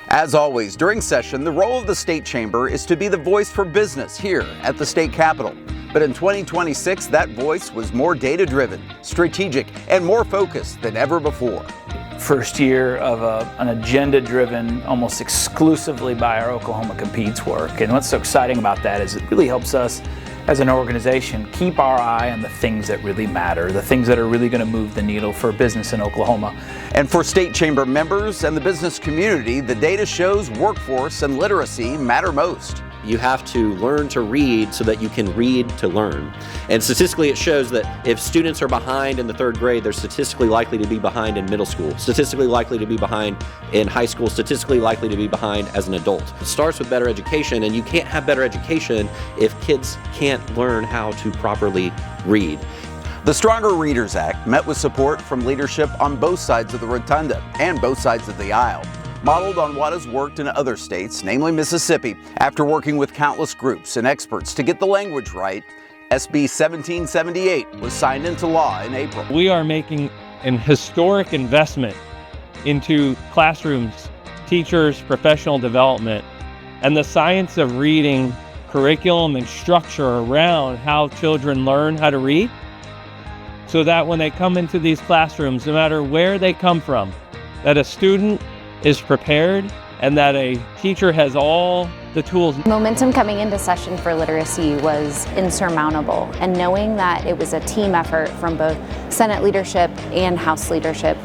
As always, during session, the role of the State Chamber is to be the voice for business here at the state capitol. But in 2026, that voice was more data-driven, strategic, and more focused than ever before. First year of an agenda-driven, almost exclusively by our Oklahoma Competes work. And what's so exciting about that is it really helps us as an organization keep our eye on the things that really matter, the things that are really going to move the needle for business in Oklahoma. And for State Chamber members and the business community, the data shows workforce and literacy matter most. You have to learn to read so that you can read to learn. And statistically it shows that if students are behind in the third grade, they're statistically likely to be behind in middle school, statistically likely to be behind in high school, statistically likely to be behind as an adult. It starts with better education, and you can't have better education if kids can't learn how to properly read. The Stronger Readers Act met with support from leadership on both sides of the rotunda and both sides of the aisle, modeled on what has worked in other states, namely Mississippi. After working with countless groups and experts to get the language right, SB 1778 was signed into law in April. We are making an historic investment into classrooms, teachers, professional development, and the science of reading, curriculum and structure around how children learn how to read, so that when they come into these classrooms, no matter where they come from, that a student is prepared and that a teacher has all the tools. Momentum coming into session for literacy was insurmountable, and knowing that it was a team effort from both Senate leadership and House leadership,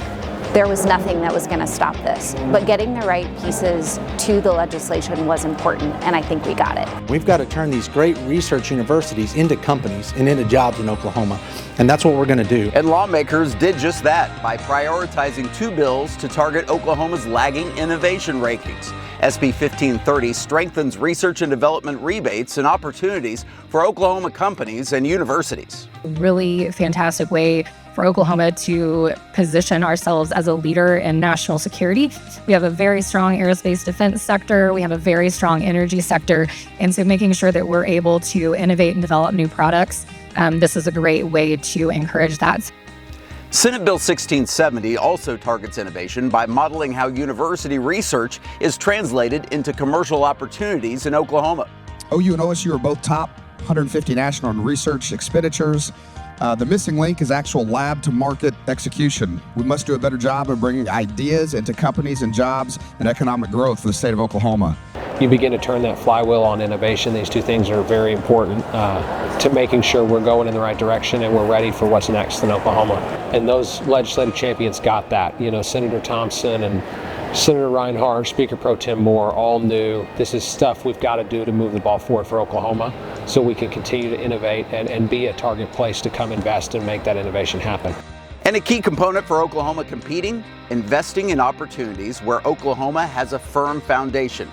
there was nothing that was going to stop this. But getting the right pieces to the legislation was important, and I think we got it. We've got to turn these great research universities into companies and into jobs in Oklahoma, and that's what we're going to do. And lawmakers did just that by prioritizing two bills to target Oklahoma's lagging innovation rankings. SB 1530 strengthens research and development rebates and opportunities for Oklahoma companies and universities. Really fantastic way for Oklahoma to position ourselves as a leader in national security. We have a very strong aerospace defense sector. We have a very strong energy sector. And so making sure that we're able to innovate and develop new products, this is a great way to encourage that. Senate Bill 1670 also targets innovation by modeling how university research is translated into commercial opportunities in Oklahoma. OU and OSU are both top 150 national in research expenditures. The missing link is actual lab to market execution. We must do a better job of bringing ideas into companies and jobs and economic growth for the state of Oklahoma. You begin to turn that flywheel on innovation. These two things are very important to making sure we're going in the right direction and we're ready for what's next in Oklahoma. And those legislative champions got that. You know, Senator Thompson and Senator Reinhardt, Speaker Pro Tem Moore, all knew this is stuff we've got to do to move the ball forward for Oklahoma so we can continue to innovate and be a target place to come invest and make that innovation happen. And a key component for Oklahoma competing, investing in opportunities where Oklahoma has a firm foundation.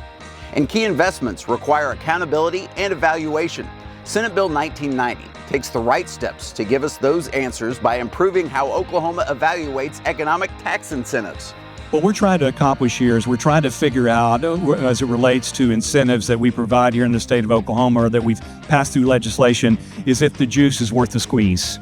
And key investments require accountability and evaluation. Senate Bill 1990 takes the right steps to give us those answers by improving how Oklahoma evaluates economic tax incentives. What we're trying to accomplish here is we're trying to figure out, as it relates to incentives that we provide here in the state of Oklahoma or that we've passed through legislation, is if the juice is worth the squeeze.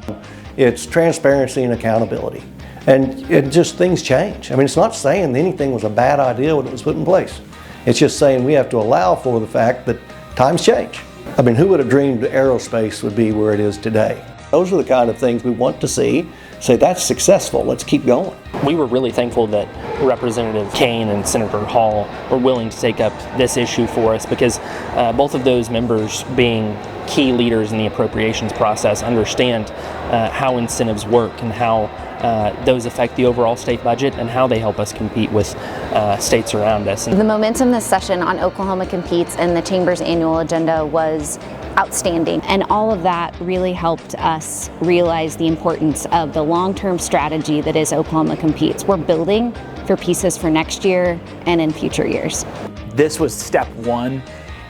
It's transparency and accountability. And just things change. I mean, it's not saying anything was a bad idea when it was put in place. It's just saying we have to allow for the fact that times change. I mean, who would have dreamed aerospace would be where it is today? Those are the kind of things we want to see. Say that's successful, let's keep going. We were really thankful that Representative Kane and Senator Hall were willing to take up this issue for us because both of those members, being key leaders in the appropriations process, understand how incentives work and how those affect the overall state budget and how they help us compete with states around us. The momentum this session on Oklahoma Competes and the Chamber's annual agenda was outstanding, and all of that really helped us realize the importance of the long-term strategy that is Oklahoma Competes. We're building for pieces for next year and in future years. This was step one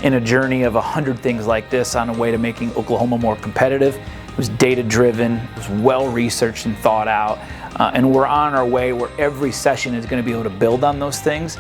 in a journey of 100 things like this on a way to making Oklahoma more competitive. It was data-driven, it was well-researched and thought out, and we're on our way where every session is going to be able to build on those things